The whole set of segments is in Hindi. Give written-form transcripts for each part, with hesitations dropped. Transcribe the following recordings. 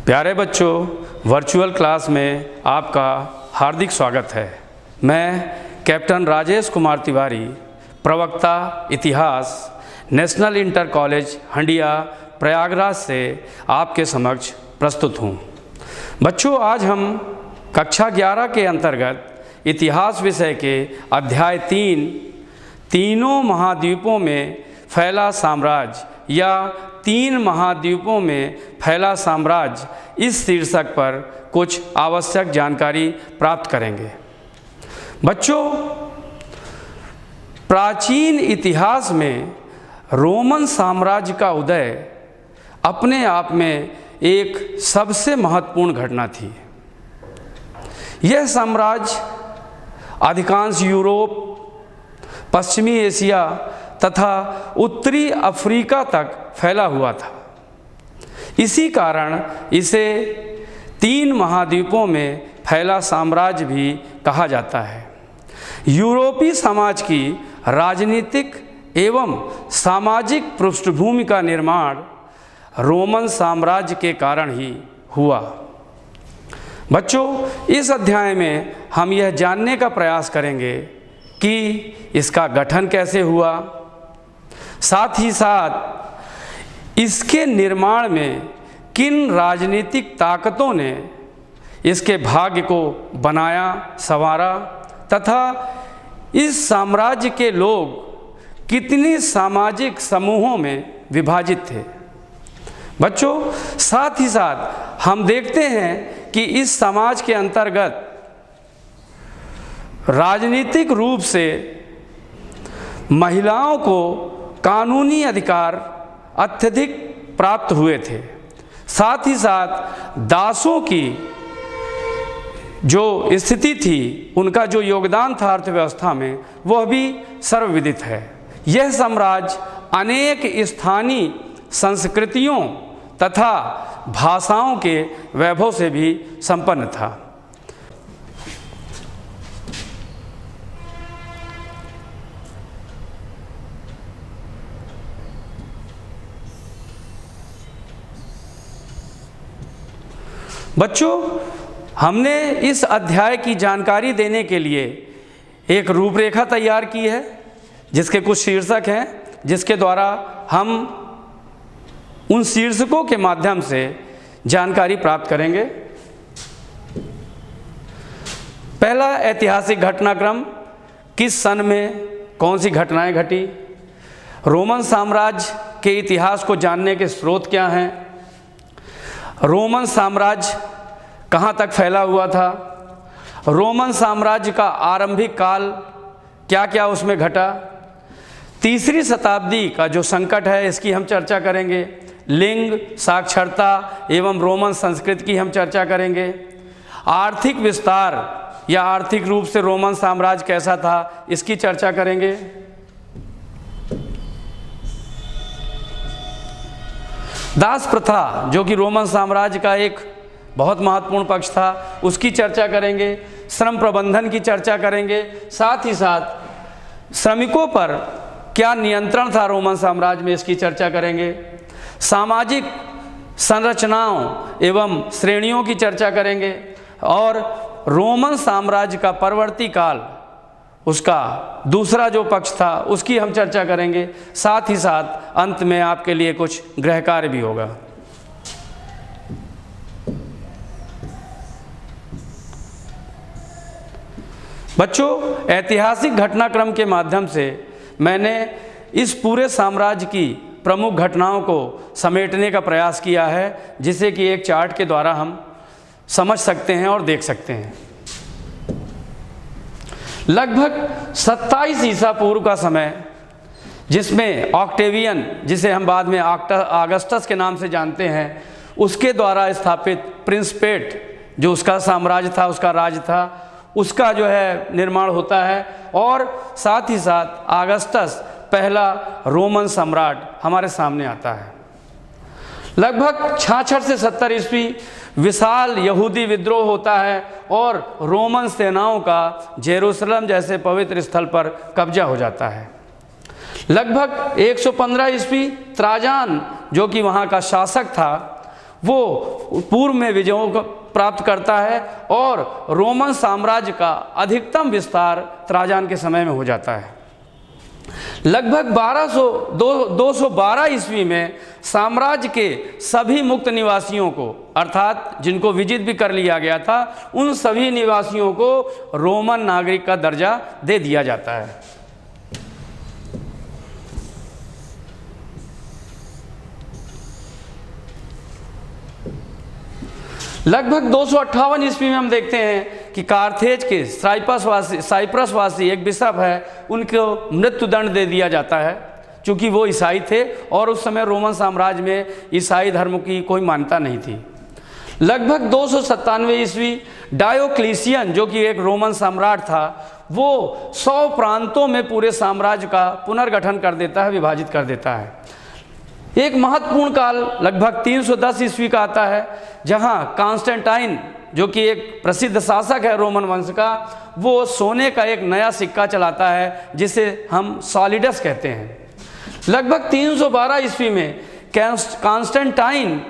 प्यारे बच्चों, वर्चुअल क्लास में आपका हार्दिक स्वागत है। मैं कैप्टन राजेश कुमार तिवारी, प्रवक्ता इतिहास, नेशनल इंटर कॉलेज हंडिया प्रयागराज से आपके समक्ष प्रस्तुत हूँ। बच्चों, आज हम कक्षा 11 के अंतर्गत इतिहास विषय के अध्याय 3 तीनों महाद्वीपों में फैला साम्राज्य या 3 महाद्वीपों में फैला साम्राज्य इस शीर्षक पर कुछ आवश्यक जानकारी प्राप्त करेंगे। बच्चों, प्राचीन इतिहास में रोमन साम्राज्य का उदय अपने आप में एक सबसे महत्वपूर्ण घटना थी। यह साम्राज्य अधिकांश यूरोप, पश्चिमी एशिया तथा उत्तरी अफ्रीका तक फैला हुआ था। इसी कारण इसे 3 महाद्वीपों में फैला साम्राज्य भी कहा जाता है। यूरोपीय समाज की राजनीतिक एवं सामाजिक पृष्ठभूमि का निर्माण रोमन साम्राज्य के कारण ही हुआ। बच्चों, इस अध्याय में हम यह जानने का प्रयास करेंगे कि इसका गठन कैसे हुआ, साथ ही साथ इसके निर्माण में किन राजनीतिक ताकतों ने इसके भाग्य को बनाया, संवारा तथा इस साम्राज्य के लोग कितने सामाजिक समूहों में विभाजित थे। बच्चों, साथ ही साथ हम देखते हैं कि इस समाज के अंतर्गत राजनीतिक रूप से महिलाओं को कानूनी अधिकार अत्यधिक प्राप्त हुए थे। साथ ही साथ दासों की जो स्थिति थी, उनका जो योगदान था अर्थव्यवस्था में, वह भी सर्वविदित है। यह साम्राज्य अनेक स्थानीय संस्कृतियों तथा भाषाओं के वैभव से भी संपन्न था। बच्चों, हमने इस अध्याय की जानकारी देने के लिए एक रूपरेखा तैयार की है, जिसके कुछ शीर्षक हैं, जिसके द्वारा हम उन शीर्षकों के माध्यम से जानकारी प्राप्त करेंगे। पहला, ऐतिहासिक घटनाक्रम, किस सन में कौन सी घटनाएं घटी। रोमन साम्राज्य के इतिहास को जानने के स्रोत क्या हैं। रोमन साम्राज्य कहाँ तक फैला हुआ था। रोमन साम्राज्य का आरंभिक काल क्या क्या उसमें घटा। तीसरी शताब्दी का जो संकट है, इसकी हम चर्चा करेंगे। लिंग, साक्षरता एवं रोमन संस्कृति की हम चर्चा करेंगे। आर्थिक विस्तार या आर्थिक रूप से रोमन साम्राज्य कैसा था, इसकी चर्चा करेंगे। दास प्रथा, जो कि रोमन साम्राज्य का एक बहुत महत्वपूर्ण पक्ष था, उसकी चर्चा करेंगे। श्रम प्रबंधन की चर्चा करेंगे। साथ ही साथ श्रमिकों पर क्या नियंत्रण था रोमन साम्राज्य में, इसकी चर्चा करेंगे। सामाजिक संरचनाओं एवं श्रेणियों की चर्चा करेंगे और रोमन साम्राज्य का परवर्ती काल, उसका दूसरा जो पक्ष था, उसकी हम चर्चा करेंगे। साथ ही साथ अंत में आपके लिए कुछ गृह कार्य भी होगा। बच्चों, ऐतिहासिक घटनाक्रम के माध्यम से मैंने इस पूरे साम्राज्य की प्रमुख घटनाओं को समेटने का प्रयास किया है, जिसे कि एक चार्ट के द्वारा हम समझ सकते हैं और देख सकते हैं। लगभग 27 ईसा पूर्व का समय, जिसमें ऑक्टेवियन, जिसे हम बाद में ऑगस्टस के नाम से जानते हैं, उसके द्वारा स्थापित प्रिंसपेट, जो उसका साम्राज्य था, उसका राज था, उसका जो है निर्माण होता है। और साथ ही साथ ऑगस्टस पहला रोमन सम्राट हमारे सामने आता है। लगभग 66 से 70 ईस्वी विशाल यहूदी विद्रोह होता है और रोमन सेनाओं का जेरूसलम जैसे पवित्र स्थल पर कब्जा हो जाता है। लगभग 115 ईस्वी त्राजान, जो कि वहाँ का शासक था, वो पूर्व में विजयों को प्राप्त करता है और रोमन साम्राज्य का अधिकतम विस्तार त्राजान के समय में हो जाता है। लगभग 212 ईस्वी में साम्राज्य के सभी मुक्त निवासियों को, अर्थात जिनको विजित भी कर लिया गया था, उन सभी निवासियों को रोमन नागरिक का दर्जा दे दिया जाता है। लगभग 258 ईस्वी में हम देखते हैं कि कार्थेज के साइप्रस वासी एक बिशप है, उनको मृत्यु दंड दे दिया जाता है, क्योंकि वो ईसाई थे और उस समय रोमन साम्राज्य में ईसाई धर्म की कोई मान्यता नहीं थी। लगभग 297 ईस्वी डायोक्लीसियन, जो कि एक रोमन सम्राट था, वो 100 प्रांतों में पूरे साम्राज्य का पुनर्गठन कर देता है, विभाजित कर देता है। एक महत्वपूर्ण काल लगभग 310 ईस्वी का आता है, जहां कॉन्स्टेंटाइन, जो कि एक प्रसिद्ध शासक है रोमन वंश का, वो सोने का एक नया सिक्का चलाता है जिसे हम सॉलिडस कहते हैं। लगभग 312 ईस्वी में कॉन्स्टेंटाइन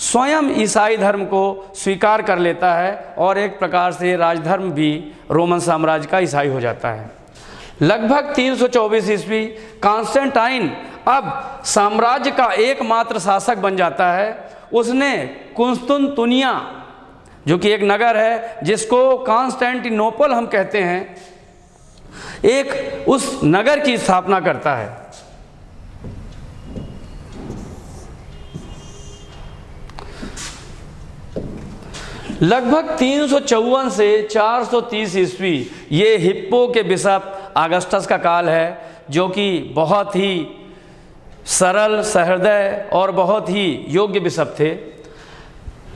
स्वयं ईसाई धर्म को स्वीकार कर लेता है और एक प्रकार से राजधर्म भी रोमन साम्राज्य का ईसाई हो जाता है। लगभग 324 ईस्वी कॉन्स्टेंटाइन अब साम्राज्य का एकमात्र शासक बन जाता है। उसने कुस्तुनतुनिया, जो कि एक नगर है जिसको कॉन्स्टेंटिनोपल हम कहते हैं, एक उस नगर की स्थापना करता है। लगभग 354 से 430 ईस्वी ये हिप्पो के बिशप अगस्टस का काल है, जो कि बहुत ही सरल, सहृदय और बहुत ही योग्य बिशप थे।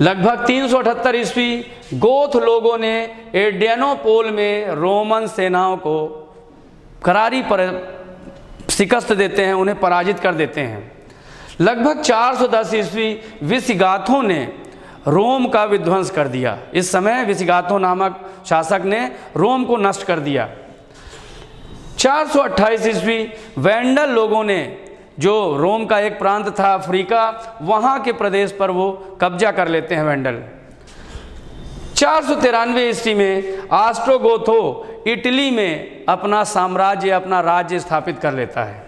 लगभग 378 ईस्वी गोथ लोगों ने एड्रियानोपोल में रोमन सेनाओं को करारी पर शिकस्त देते हैं, उन्हें पराजित कर देते हैं। लगभग 410 ईस्वी विसिगाथों ने रोम का विध्वंस कर दिया। इस समय विसिगाथों नामक शासक ने रोम को नष्ट कर दिया। 428 ईस्वी वेंडल लोगों ने, जो रोम का एक प्रांत था अफ्रीका, वहाँ के प्रदेश पर वो कब्जा कर लेते हैं वेंडल। 493 ईस्वी में ऑस्ट्रोगोथो इटली में अपना साम्राज्य, अपना राज्य स्थापित कर लेता है।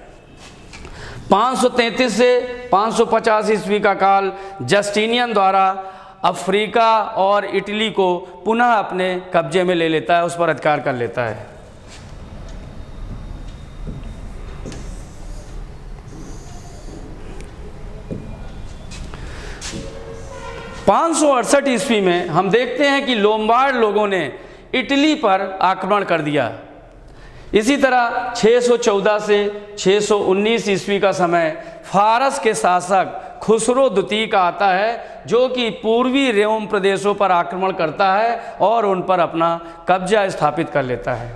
533 से 550 ईस्वी का काल जस्टिनियन द्वारा अफ्रीका और इटली को पुनः अपने कब्जे में ले लेता है, उस पर अधिकार कर लेता है। (568) ईस्वी में हम देखते हैं कि लोम्बार्ड लोगों ने इटली पर आक्रमण कर दिया। इसी तरह 614 से 619 ईस्वी का समय फारस के शासक खुसरो द्वितीय का आता है, जो कि पूर्वी रोम प्रदेशों पर आक्रमण करता है और उन पर अपना कब्जा स्थापित कर लेता है।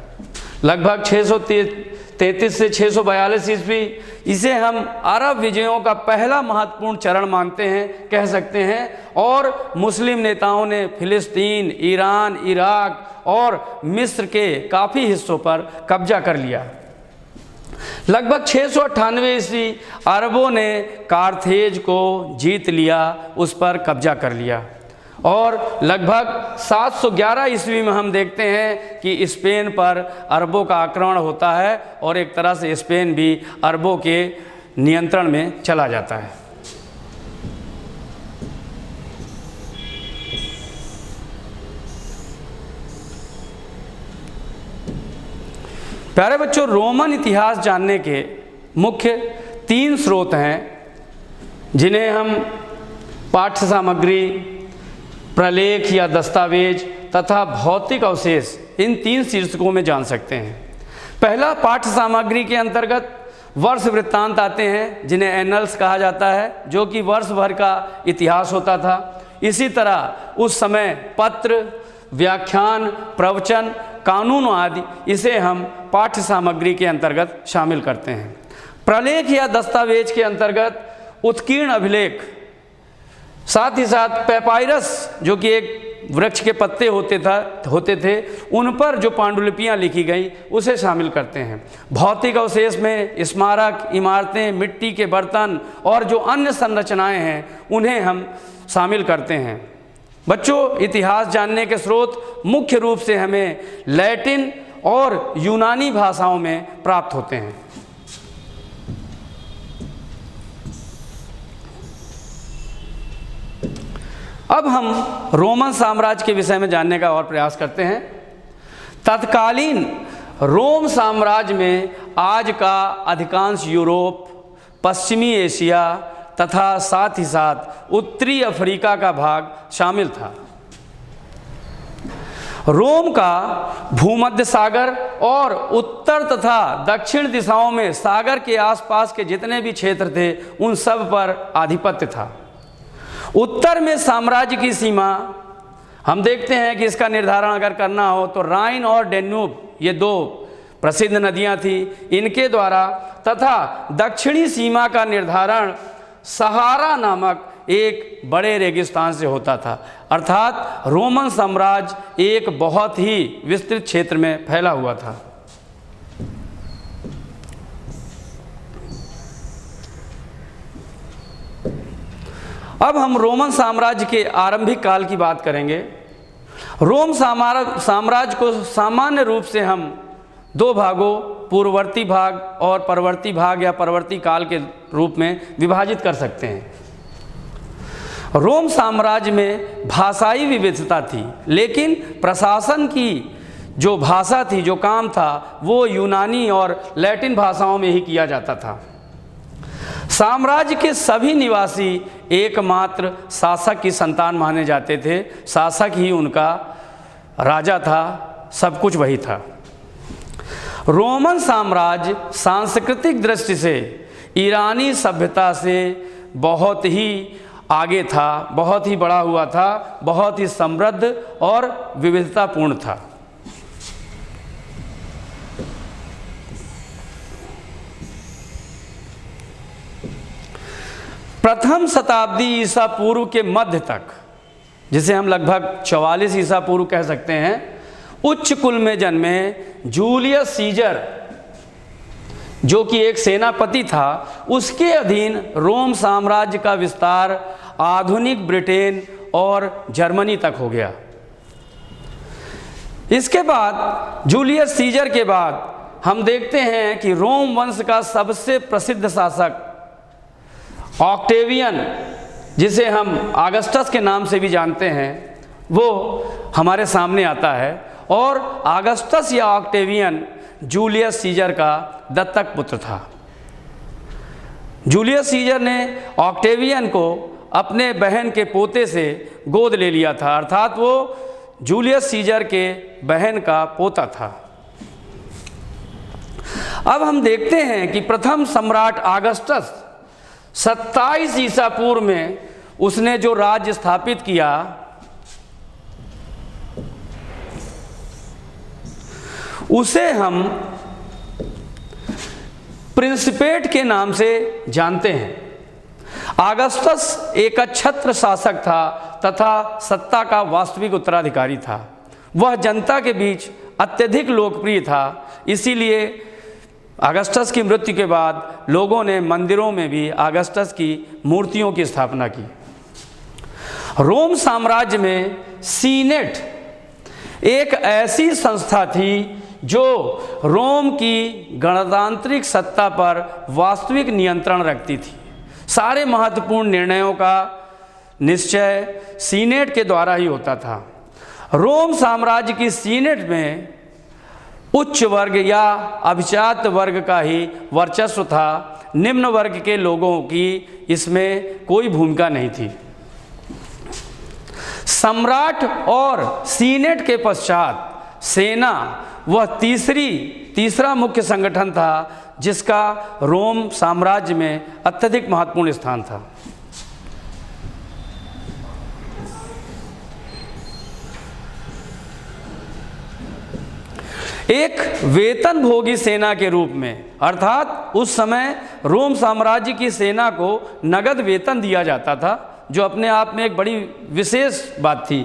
लगभग 633 से 642 ईस्वी, इसे हम अरब विजयों का पहला महत्वपूर्ण चरण मानते हैं, कह सकते हैं, और मुस्लिम नेताओं ने फिलिस्तीन, ईरान, इराक और मिस्र के काफ़ी हिस्सों पर कब्जा कर लिया। लगभग 698 ईस्वी अरबों ने कार्थेज को जीत लिया, उस पर कब्जा कर लिया। और लगभग 711 ईस्वी में हम देखते हैं कि स्पेन पर अरबों का आक्रमण होता है और एक तरह से स्पेन भी अरबों के नियंत्रण में चला जाता है। प्यारे बच्चों, रोमन इतिहास जानने के मुख्य 3 स्रोत हैं, जिन्हें हम पाठ्य सामग्री, प्रलेख या दस्तावेज तथा भौतिक अवशेष, इन 3 शीर्षकों में जान सकते हैं। पहला, पाठ्य सामग्री के अंतर्गत वर्ष वृत्तांत आते हैं, जिन्हें एनल्स कहा जाता है, जो कि वर्ष भर का इतिहास होता था। इसी तरह उस समय पत्र, व्याख्यान, प्रवचन, कानून आदि, इसे हम पाठ्य सामग्री के अंतर्गत शामिल करते हैं। प्रलेख या दस्तावेज के अंतर्गत उत्कीर्ण अभिलेख, साथ ही साथ पेपाइरस, जो कि एक वृक्ष के पत्ते होते थे उन पर जो पांडुलिपियाँ लिखी गई उसे शामिल करते हैं। भौतिक अवशेष में स्मारक, इमारतें, मिट्टी के बर्तन और जो अन्य संरचनाएं हैं उन्हें हम शामिल करते हैं। बच्चों, इतिहास जानने के स्रोत मुख्य रूप से हमें लैटिन और यूनानी भाषाओं में प्राप्त होते हैं। अब हम रोमन साम्राज्य के विषय में जानने का और प्रयास करते हैं। तत्कालीन रोम साम्राज्य में आज का अधिकांश यूरोप, पश्चिमी एशिया तथा साथ ही साथ उत्तरी अफ्रीका का भाग शामिल था। रोम का भूमध्य सागर और उत्तर तथा दक्षिण दिशाओं में सागर के आसपास के जितने भी क्षेत्र थे उन सब पर आधिपत्य था। उत्तर में साम्राज्य की सीमा हम देखते हैं कि इसका निर्धारण अगर करना हो तो राइन और डेन्यूब, ये दो प्रसिद्ध नदियां थी, इनके द्वारा, तथा दक्षिणी सीमा का निर्धारण सहारा नामक एक बड़े रेगिस्तान से होता था। अर्थात रोमन साम्राज्य एक बहुत ही विस्तृत क्षेत्र में फैला हुआ था। अब हम रोमन साम्राज्य के आरंभिक काल की बात करेंगे। रोम साम्राज्य को सामान्य रूप से हम दो भागों, पूर्ववर्ती भाग और परवर्ती भाग या परवर्ती काल के रूप में विभाजित कर सकते हैं। रोम साम्राज्य में भाषाई विविधता थी, लेकिन प्रशासन की जो भाषा थी, जो काम था, वो यूनानी और लैटिन भाषाओं में ही किया जाता था। साम्राज्य के सभी निवासी एकमात्र शासक की संतान माने जाते थे। शासक ही उनका राजा था, सब कुछ वही था। रोमन साम्राज्य सांस्कृतिक दृष्टि से ईरानी सभ्यता से बहुत ही आगे था, बहुत ही बड़ा हुआ था, बहुत ही समृद्ध और विविधतापूर्ण था। प्रथम शताब्दी ईसा पूर्व के मध्य तक, जिसे हम लगभग 44 ईसा पूर्व कह सकते हैं, उच्च कुल में जन्मे जूलियस सीजर, जो कि एक सेनापति था, उसके अधीन रोम साम्राज्य का विस्तार आधुनिक ब्रिटेन और जर्मनी तक हो गया। इसके बाद जूलियस सीजर के बाद हम देखते हैं कि रोम वंश का सबसे प्रसिद्ध शासक ऑक्टेवियन, जिसे हम आगस्टस के नाम से भी जानते हैं, वो हमारे सामने आता है। और आगस्टस या ऑक्टेवियन जूलियस सीजर का दत्तक पुत्र था। जूलियस सीजर ने ऑक्टेवियन को अपने बहन के पोते से गोद ले लिया था, अर्थात वो जूलियस सीजर के बहन का पोता था। अब हम देखते हैं कि प्रथम सम्राट आगस्टस 27 ईसा पूर्व में उसने जो राज्य स्थापित किया, उसे हम प्रिंसिपेट के नाम से जानते हैं। आगस्टस एक अक्षत्र शासक था तथा सत्ता का वास्तविक उत्तराधिकारी था। वह जनता के बीच अत्यधिक लोकप्रिय था, इसीलिए अगस्टस की मृत्यु के बाद लोगों ने मंदिरों में भी अगस्टस की मूर्तियों की स्थापना की। रोम साम्राज्य में सीनेट एक ऐसी संस्था थी जो रोम की गणतांत्रिक सत्ता पर वास्तविक नियंत्रण रखती थी। सारे महत्वपूर्ण निर्णयों का निश्चय सीनेट के द्वारा ही होता था। रोम साम्राज्य की सीनेट में उच्च वर्ग या अभिजात वर्ग का ही वर्चस्व था, निम्न वर्ग के लोगों की इसमें कोई भूमिका नहीं थी। सम्राट और सीनेट के पश्चात सेना वह तीसरा मुख्य संगठन था जिसका रोम साम्राज्य में अत्यधिक महत्वपूर्ण स्थान था। एक वेतन भोगी सेना के रूप में, अर्थात उस समय रोम साम्राज्य की सेना को नगद वेतन दिया जाता था, जो अपने आप में एक बड़ी विशेष बात थी।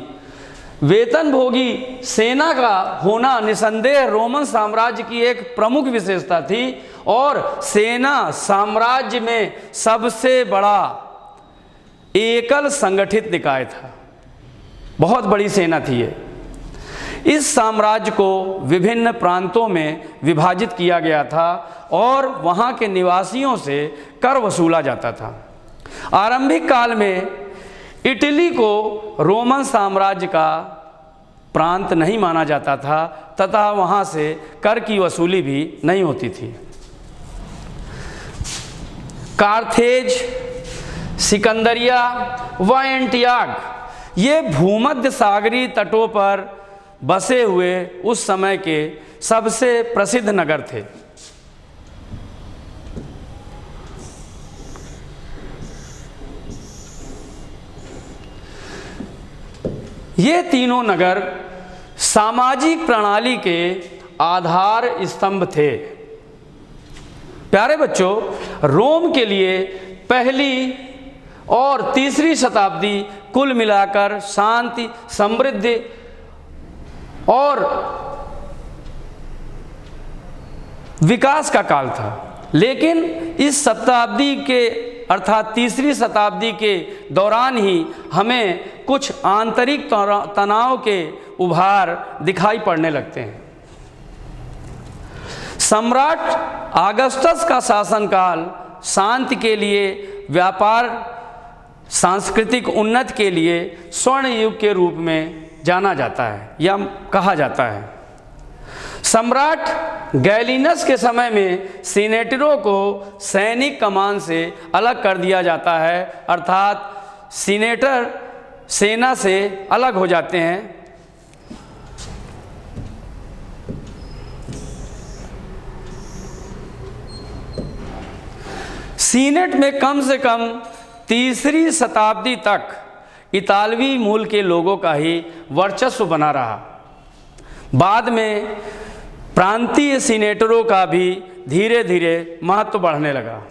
वेतनभोगी सेना का होना निसंदेह रोमन साम्राज्य की एक प्रमुख विशेषता थी और सेना साम्राज्य में सबसे बड़ा एकल संगठित निकाय था। बहुत बड़ी सेना थी ये। इस साम्राज्य को विभिन्न प्रांतों में विभाजित किया गया था और वहाँ के निवासियों से कर वसूला जाता था। आरंभिक काल में इटली को रोमन साम्राज्य का प्रांत नहीं माना जाता था तथा वहाँ से कर की वसूली भी नहीं होती थी। कार्थेज, सिकंदरिया व एंटियाग ये भूमध्य सागरीय तटों पर बसे हुए उस समय के सबसे प्रसिद्ध नगर थे। ये तीनों नगर सामाजिक प्रणाली के आधार स्तंभ थे। प्यारे बच्चों, रोम के लिए पहली और तीसरी शताब्दी कुल मिलाकर शांति, समृद्धि और विकास का काल था। लेकिन इस शताब्दी के अर्थात तीसरी शताब्दी के दौरान ही हमें कुछ आंतरिक तनाव के उभार दिखाई पड़ने लगते हैं। सम्राट ऑगस्टस का शासनकाल शांति के लिए, व्यापार, सांस्कृतिक उन्नति के लिए स्वर्ण युग के रूप में जाना जाता है या कहा जाता है। सम्राट गैलिनस के समय में सीनेटरों को सैनिक कमान से अलग कर दिया जाता है, अर्थात सीनेटर सेना से अलग हो जाते हैं। सीनेट में कम से कम तीसरी शताब्दी तक इतालवी मूल के लोगों का ही वर्चस्व बना रहा। बाद में प्रांतीय सीनेटरों का भी धीरे धीरे महत्व बढ़ने लगा।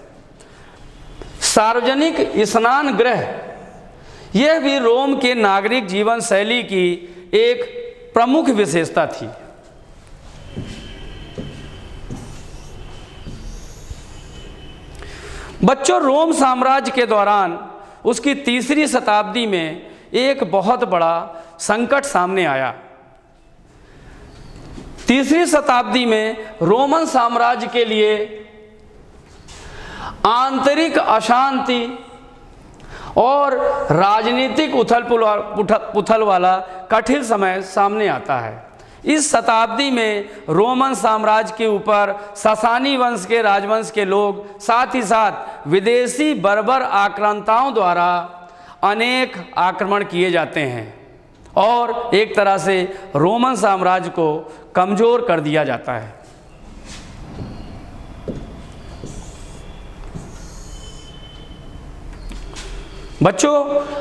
सार्वजनिक स्नान गृह यह भी रोम के नागरिक जीवन शैली की एक प्रमुख विशेषता थी। बच्चों, रोम साम्राज्य के दौरान उसकी तीसरी शताब्दी में एक बहुत बड़ा संकट सामने आया। तीसरी शताब्दी में रोमन साम्राज्य के लिए आंतरिक अशांति और राजनीतिक उथल पुथल वाला कठिन समय सामने आता है। इस शताब्दी में रोमन साम्राज्य के ऊपर ससानी वंश के राजवंश के लोग, साथ ही साथ विदेशी बर्बर आक्रांताओं द्वारा अनेक आक्रमण किए जाते हैं और एक तरह से रोमन साम्राज्य को कमज़ोर कर दिया जाता है। बच्चों,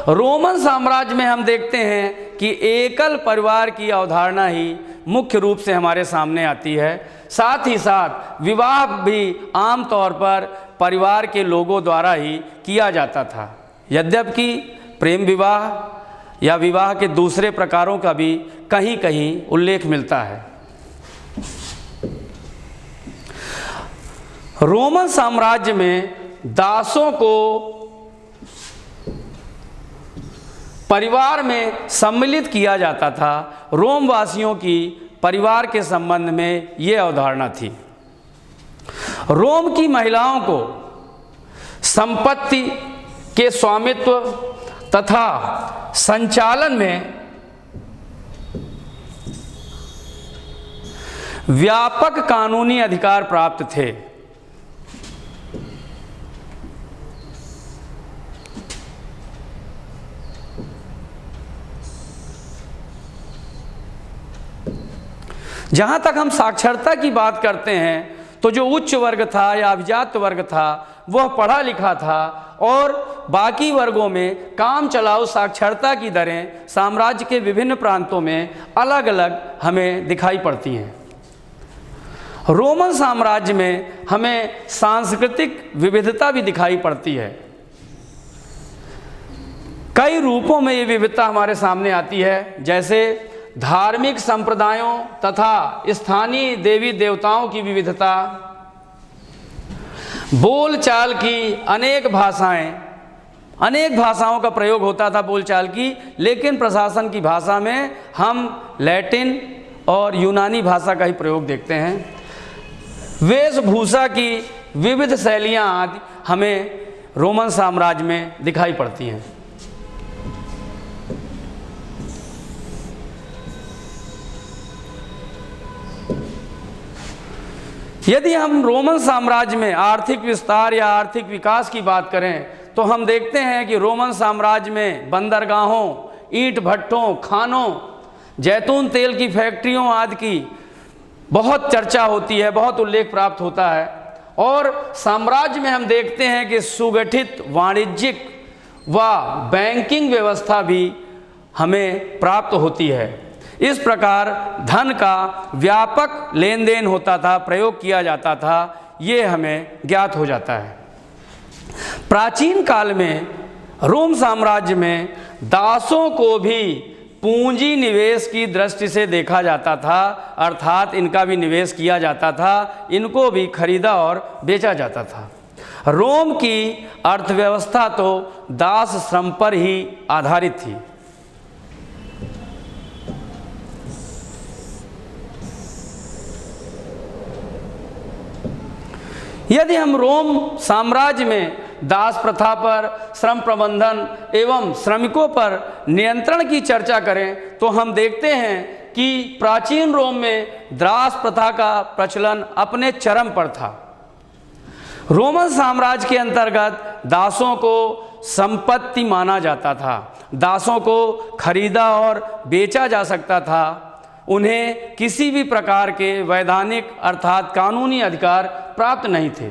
रोमन साम्राज्य में हम देखते हैं कि एकल परिवार की अवधारणा ही मुख्य रूप से हमारे सामने आती है। साथ ही साथ विवाह भी आमतौर पर परिवार के लोगों द्वारा ही किया जाता था, यद्यपि प्रेम विवाह या विवाह के दूसरे प्रकारों का भी कहीं कहीं उल्लेख मिलता है। रोमन साम्राज्य में दासों को परिवार में सम्मिलित किया जाता था। रोम वासियों की परिवार के संबंध में ये अवधारणा थी। रोम की महिलाओं को संपत्ति के स्वामित्व तथा संचालन में व्यापक कानूनी अधिकार प्राप्त थे। जहाँ तक हम साक्षरता की बात करते हैं तो जो उच्च वर्ग था या अभिजात वर्ग था वह पढ़ा लिखा था और बाकी वर्गों में काम चलाऊ साक्षरता की दरें साम्राज्य के विभिन्न प्रांतों में अलग अलग हमें दिखाई पड़ती हैं। रोमन साम्राज्य में हमें सांस्कृतिक विविधता भी दिखाई पड़ती है। कई रूपों में ये विविधता हमारे सामने आती है, जैसे धार्मिक संप्रदायों तथा स्थानीय देवी देवताओं की विविधता, बोलचाल की अनेक भाषाओं का प्रयोग होता था बोलचाल की, लेकिन प्रशासन की भाषा में हम लैटिन और यूनानी भाषा का ही प्रयोग देखते हैं। वेशभूषा की विविध शैलियाँ आदि हमें रोमन साम्राज्य में दिखाई पड़ती हैं। यदि हम रोमन साम्राज्य में आर्थिक विस्तार या आर्थिक विकास की बात करें तो हम देखते हैं कि रोमन साम्राज्य में बंदरगाहों, ईंट भट्ठों, खानों, जैतून तेल की फैक्ट्रियों आदि की बहुत चर्चा होती है, बहुत उल्लेख प्राप्त होता है। और साम्राज्य में हम देखते हैं कि सुगठित वाणिज्यिक व बैंकिंग व्यवस्था भी हमें प्राप्त होती है। इस प्रकार धन का व्यापक लेन देन होता था, प्रयोग किया जाता था, ये हमें ज्ञात हो जाता है। प्राचीन काल में रोम साम्राज्य में दासों को भी पूंजी निवेश की दृष्टि से देखा जाता था, अर्थात इनका भी निवेश किया जाता था, इनको भी खरीदा और बेचा जाता था। रोम की अर्थव्यवस्था तो दास श्रम पर ही आधारित थी। यदि हम रोम साम्राज्य में दास प्रथा पर, श्रम प्रबंधन एवं श्रमिकों पर नियंत्रण की चर्चा करें तो हम देखते हैं कि प्राचीन रोम में दास प्रथा का प्रचलन अपने चरम पर था। रोमन साम्राज्य के अंतर्गत दासों को संपत्ति माना जाता था, दासों को खरीदा और बेचा जा सकता था, उन्हें किसी भी प्रकार के वैधानिक अर्थात कानूनी अधिकार प्राप्त नहीं थे।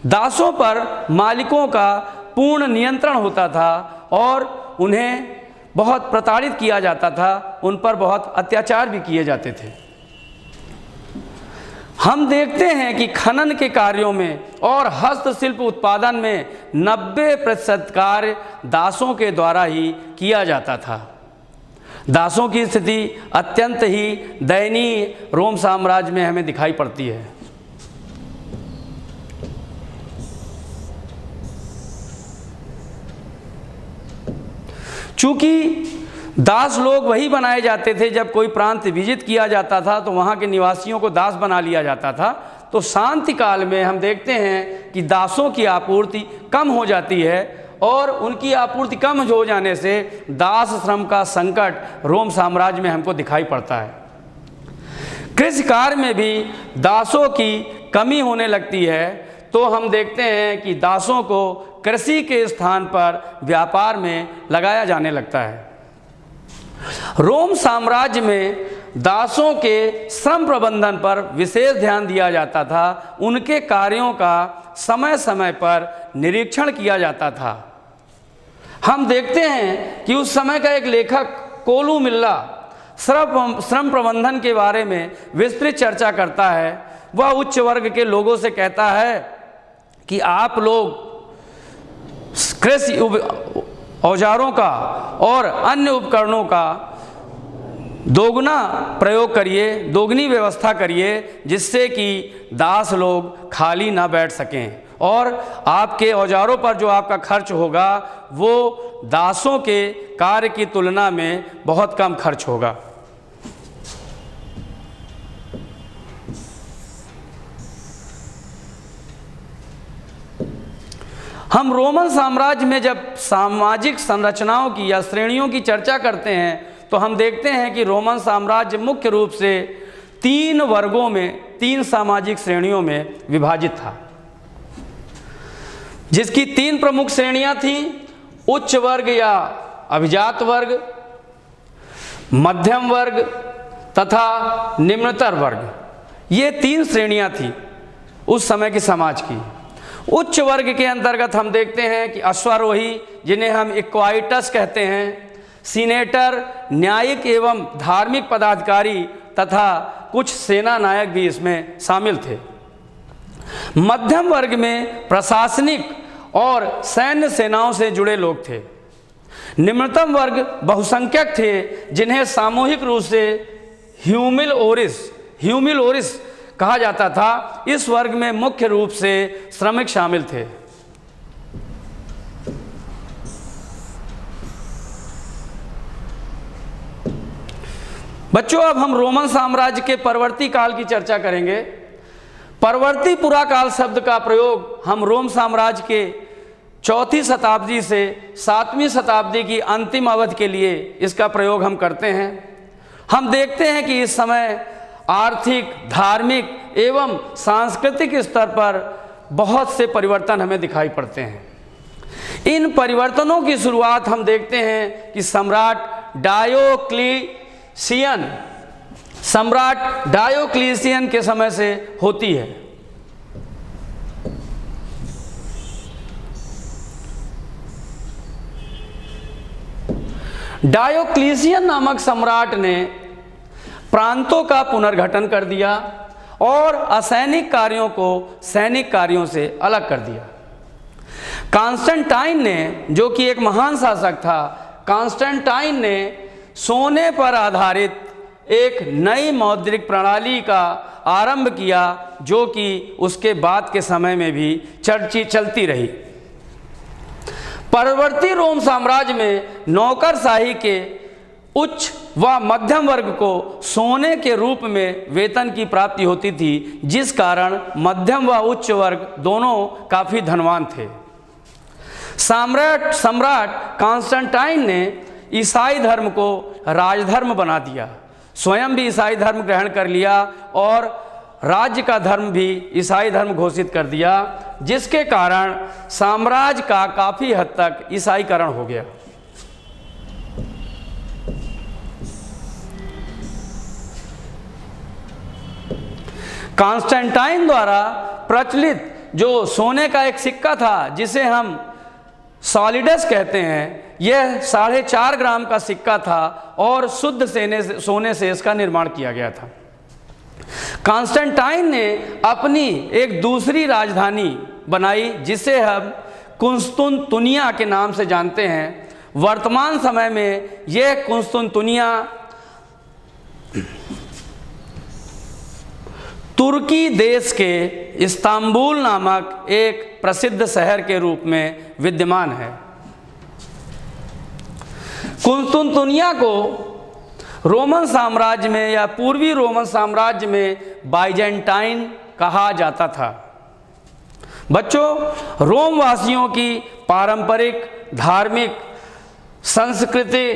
दासों पर मालिकों का पूर्ण नियंत्रण होता था और उन्हें बहुत प्रताड़ित किया जाता था, उन पर बहुत अत्याचार भी किए जाते थे। हम देखते हैं कि खनन के कार्यों में और हस्तशिल्प उत्पादन में 90% कार्य दासों के द्वारा ही किया जाता था। दासों की स्थिति अत्यंत ही दयनीय रोम साम्राज्य में हमें दिखाई पड़ती है। चूंकि दास लोग वही बनाए जाते थे, जब कोई प्रांत विजित किया जाता था तो वहाँ के निवासियों को दास बना लिया जाता था। तो शांति काल में हम देखते हैं कि दासों की आपूर्ति कम हो जाती है और उनकी आपूर्ति कम हो जाने से दास श्रम का संकट रोम साम्राज्य में हमको दिखाई पड़ता है। कृषि कार्य में भी दासों की कमी होने लगती है, तो हम देखते हैं कि दासों को कृषि के स्थान पर व्यापार में लगाया जाने लगता है। रोम साम्राज्य में दासों के श्रम प्रबंधन पर विशेष ध्यान दिया जाता था, उनके कार्यों का समय समय पर निरीक्षण किया जाता था। हम देखते हैं कि उस समय का एक लेखक कोलू मिल्ला श्रम प्रबंधन के बारे में विस्तृत चर्चा करता है। वह उच्च वर्ग के लोगों से कहता है कि आप लोग कृषि औजारों का और अन्य उपकरणों का दोगुना प्रयोग करिए, दोगुनी व्यवस्था करिए, जिससे कि दास लोग खाली ना बैठ सकें और आपके औजारों पर जो आपका खर्च होगा वो दासों के कार्य की तुलना में बहुत कम खर्च होगा। हम रोमन साम्राज्य में जब सामाजिक संरचनाओं की या श्रेणियों की चर्चा करते हैं तो हम देखते हैं कि रोमन साम्राज्य मुख्य रूप से 3 वर्गों में, 3 सामाजिक श्रेणियों में विभाजित था, जिसकी 3 प्रमुख श्रेणियां थीं: उच्च वर्ग या अभिजात वर्ग, मध्यम वर्ग तथा निम्नतर वर्ग। ये 3 श्रेणियां थीं उस समय के समाज की। उच्च वर्ग के अंतर्गत हम देखते हैं कि अश्वारोही, जिन्हें हम इक्वाइटस कहते हैं, सीनेटर, न्यायिक एवं धार्मिक पदाधिकारी तथा कुछ सेना नायक भी इसमें शामिल थे। मध्यम वर्ग में प्रशासनिक और सैन्य सेनाओं से जुड़े लोग थे। निम्नतम वर्ग बहुसंख्यक थे जिन्हें सामूहिक रूप से ह्यूमिल ओरिस कहा जाता था। इस वर्ग में मुख्य रूप से श्रमिक शामिल थे। बच्चों, अब हम रोमन साम्राज्य के परवर्ती काल की चर्चा करेंगे। परवर्ती पुराकाल शब्द का प्रयोग हम रोम साम्राज्य के 4वीं शताब्दी से 7वीं शताब्दी की अंतिम अवधि के लिए इसका प्रयोग हम करते हैं। हम देखते हैं कि इस समय आर्थिक, धार्मिक एवं सांस्कृतिक स्तर पर बहुत से परिवर्तन हमें दिखाई पड़ते हैं। इन परिवर्तनों की शुरुआत हम देखते हैं कि सम्राट डायोक्लीसियन के समय से होती है। डायोक्लीसियन नामक सम्राट ने प्रांतों का पुनर्गठन कर दिया और असैनिक कार्यों को सैनिक कार्यों से अलग कर दिया। कॉन्स्टेंटाइन ने, जो कि एक महान शासक था, कॉन्स्टेंटाइन ने सोने पर आधारित एक नई मौद्रिक प्रणाली का आरंभ किया, जो कि उसके बाद के समय में भी चलती रही। परवर्ती रोम साम्राज्य में नौकरशाही के उच्च व मध्यम वर्ग को सोने के रूप में वेतन की प्राप्ति होती थी, जिस कारण मध्यम व उच्च वर्ग दोनों काफ़ी धनवान थे। सम्राट कॉन्स्टेंटाइन ने ईसाई धर्म को राजधर्म बना दिया, स्वयं भी ईसाई धर्म ग्रहण कर लिया और राज्य का धर्म भी ईसाई धर्म घोषित कर दिया, जिसके कारण साम्राज्य का काफ़ी हद तक ईसाईकरण हो गया। कॉन्स्टेंटाइन द्वारा प्रचलित जो सोने का एक सिक्का था, जिसे हम सॉलिडस कहते हैं, यह 4.5 ग्राम का सिक्का था और शुद्ध सोने से इसका निर्माण किया गया था। कॉन्स्टेंटाइन ने अपनी एक दूसरी राजधानी बनाई, जिसे हम कुस्तुनतुनिया के नाम से जानते हैं। वर्तमान समय में यह कुस्तुनतुनिया तुर्की देश के इस्तांबुल नामक एक प्रसिद्ध शहर के रूप में विद्यमान है। कुस्तुनतुनिया को रोमन साम्राज्य में या पूर्वी रोमन साम्राज्य में बाइजेंटाइन कहा जाता था। बच्चों, रोम वासियों की पारंपरिक धार्मिक संस्कृति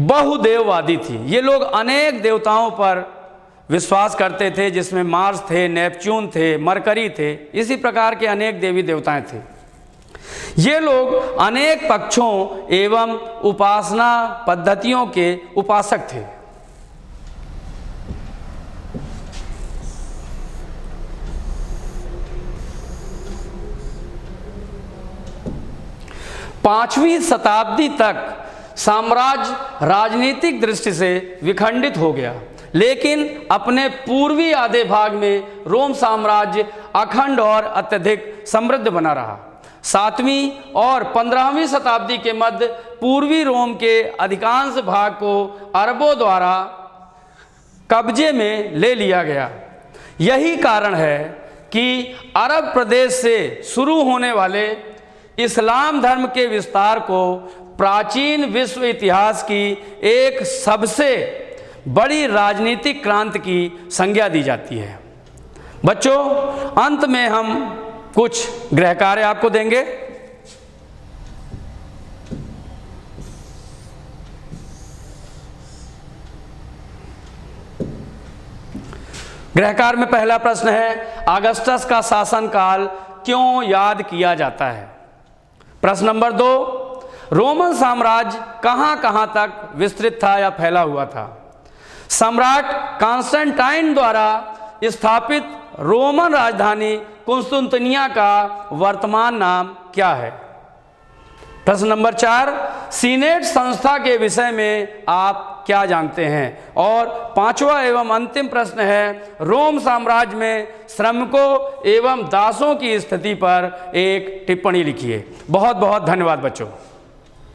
बहुदेववादी थी। ये लोग अनेक देवताओं पर विश्वास करते थे, जिसमें मार्स थे, नेपच्यून थे, मरकरी थे, इसी प्रकार के अनेक देवी देवताएं थे। ये लोग अनेक पक्षों एवं उपासना पद्धतियों के उपासक थे। पांचवीं शताब्दी तक साम्राज्य राजनीतिक दृष्टि से विखंडित हो गया, लेकिन अपने पूर्वी आधे भाग में रोम साम्राज्य अखंड और अत्यधिक समृद्ध बना रहा। 7वीं और 15वीं शताब्दी के मध्य पूर्वी रोम के अधिकांश भाग को अरबों द्वारा कब्जे में ले लिया गया। यही कारण है कि अरब प्रदेश से शुरू होने वाले इस्लाम धर्म के विस्तार को प्राचीन विश्व इतिहास की एक सबसे बड़ी राजनीतिक क्रांति की संज्ञा दी जाती है। बच्चों, अंत में हम कुछ गृह कार्य आपको देंगे। गृह कार्य में पहला प्रश्न है, अगस्टस का शासनकाल क्यों याद किया जाता है? प्रश्न नंबर 2, रोमन साम्राज्य कहां कहां तक विस्तृत था या फैला हुआ था? सम्राट कॉन्स्टेंटाइन द्वारा स्थापित रोमन राजधानी कुस्तुनतुनिया का वर्तमान नाम क्या है? प्रश्न नंबर 4, सीनेट संस्था के विषय में आप क्या जानते हैं? और पांचवा एवं अंतिम प्रश्न है, रोम साम्राज्य में श्रमिकों एवं दासों की स्थिति पर एक टिप्पणी लिखिए। बहुत बहुत धन्यवाद बच्चों।